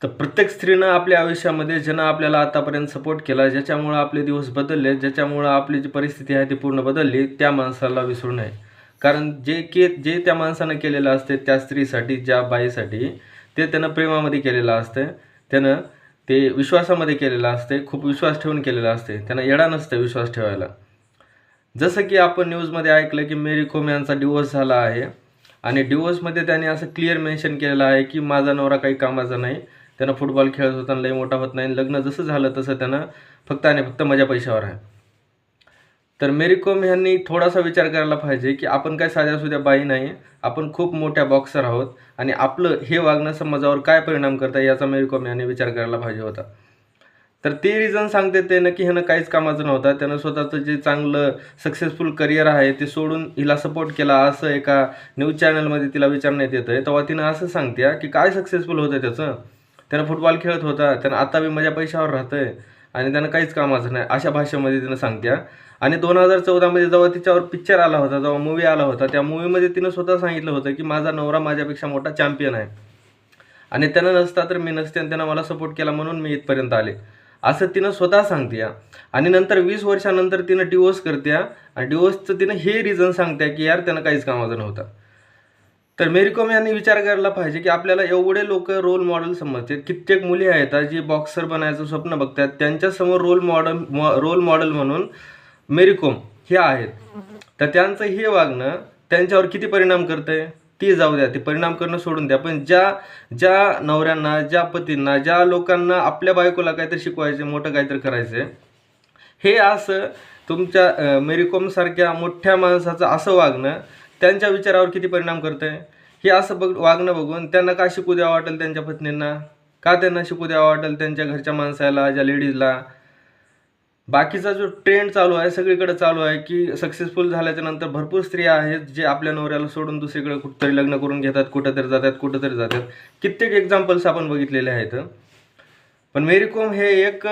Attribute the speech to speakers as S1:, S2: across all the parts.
S1: तर प्रत्येक स्त्रीनं आपल्या आयुष्यामध्ये ज्यानं आपल्याला आतापर्यंत सपोर्ट केला, ज्याच्यामुळं आपले दिवस बदलले, ज्याच्यामुळं आपली जी परिस्थिती आहे ती पूर्ण बदलली, त्या माणसाला विसरू नये. कारण जे त्या माणसानं केलेलं असते त्या स्त्रीसाठी, ज्या बाईसाठी, ते त्यानं प्रेमामध्ये केलेलं असतं. त्यानं ते विश्वासामध्ये केलेलं असते, खूप विश्वास ठेवून केलेलं असते. त्यानं येडा नसतं विश्वास ठेवायला. जसं की आपण न्यूजमध्ये ऐकलं की मेरी कोम यांचा डिवोर्स झाला आहे आणि डिवोर्समध्ये त्याने असं क्लिअर मेन्शन केलेलं आहे की माझा नवरा काही कामाचा नाही. त्यानं फुटबॉल खेळत होताना लई मोठा होत नाही. लग्न जसं झालं तसं त्यानं फक्त आणि फक्त माझ्या पैशावर आहे. तर मेरी कोम यांनी थोडासा विचार करायला पाहिजे की आपण काय साध्यासुध्या बाई नाही. आपण खूप मोठ्या बॉक्सर आहोत आणि आपलं हे वागणं समाजावर काय परिणाम करतं याचा मेरी कोम यांनी विचार करायला पाहिजे होता. तर ते रिझन सांगते ते की ह्यानं काहीच कामाचं नव्हतं. त्यानं स्वतःचं जे चांगलं सक्सेसफुल करिअर आहे ते सोडून हिला सपोर्ट केला, असं एका न्यूज चॅनलमध्ये तिला विचारण्यात येतं आहे. तेव्हा तिनं असं सांगते की काय सक्सेसफुल होतं त्याचं. त्यानं फुटबॉल खेळत होता, त्यानं आता बी माझ्या पैशावर राहतं आहे आणि त्यानं काहीच कामाचं नाही, अशा भाषेमध्ये तिनं सांगते. आणि 2014मध्ये जेव्हा तिच्यावर पिक्चर आला होता, जेव्हा मूवी आला होता, त्या मूवीमध्ये तिनं स्वतः सांगितलं होतं की माझा नवरा माझ्यापेक्षा मोठा चॅम्पियन आहे आणि त्यानं नसता तर मी नसते आणि त्यानं मला सपोर्ट केला म्हणून मी इथपर्यंत आले, असं तिनं स्वतः सांगते. आणि नंतर 20 वर्षानंतर तिनं डिवोर्स करते आणि डिवोर्सचं तिनं हे रिझन सांगते की यार त्यानं काहीच कामाचं नव्हतं. तर मेरी कोम यांनी विचार करायला पाहिजे की आपल्याला एवढे लोक रोल मॉडेल समजतात. कित्येक मुली आहेत जी बॉक्सर बनायचं स्वप्न बघतात, त्यांच्यासमोर रोल मॉडेल म्हणून मेरी कोम हे आहेत. तर त्यांचं हे वागणं त्यांच्यावर किती परिणाम करतंय ते जाऊ द्या, ते परिणाम करणं सोडून द्या. पण ज्या ज्या नवऱ्यांना, ज्या पतींना, ज्या लोकांना आपल्या बायकोला काहीतरी शिकवायचं, मोठं काहीतरी करायचं, हे असं तुमच्या मेरी कोमसारख्या मोठ्या माणसाचं असं वागणं त्यांच्या विचारावर किती परिणाम करतंय. हे असं वागणं बघून त्यांना का शिकू द्यावं वाटेल त्यांच्या पत्नींना, का त्यांना शिकू द्यावं वाटेल त्यांच्या घरच्या माणसाला, ज्या लेडीजला. बाकीचा जो ट्रेंड चालू आहे, सगळीकडे चालू आहे की सक्सेसफुल झाल्याच्या नंतर भरपूर स्त्रिया आहेत जे आपल्या नवऱ्याला सोडून दुसरीकडे कुठंतरी लग्न करून घेतात, कुठंतरी जातात. कित्येक एक्झाम्पल्स आपण बघितलेले आहेत. पण मेरी कोम हे एक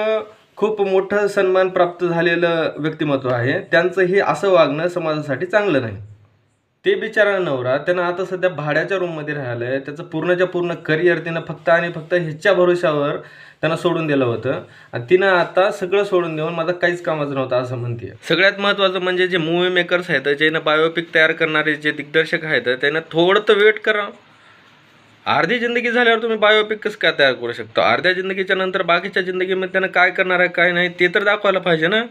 S1: खूप मोठं सन्मान प्राप्त झालेलं व्यक्तिमत्व आहे. त्यांचं हे असं वागणं समाजासाठी चांगलं नाही. ते बिचारा नवरा त्यानं आता सध्या भाड्याच्या रूममध्ये राहिलं आहे. त्याचं पूर्णच्या पूर्ण करिअर तिनं फक्त आणि फक्त ह्याच्या भरोशावर त्यानं सोडून दिलं होतं आणि तिनं आता सगळं सोडून देऊन माझं काहीच कामाचं नव्हतं असं म्हणते. सगळ्यात महत्त्वाचं म्हणजे जे मूवी मेकर्स आहेत, ज्यानं बायोपिक तयार करणारे जे दिग्दर्शक आहेत, त्यांना थोडं तर वेट करा. अर्धी जिंदगी झाल्यावर तुम्ही बायोपिक कसं काय तयार करू शकता? अर्ध्या जिंदगीच्या नंतर बाकीच्या जिंदगीमध्ये त्यानं काय करणार आहे काय नाही ते तर दाखवायला पाहिजे ना.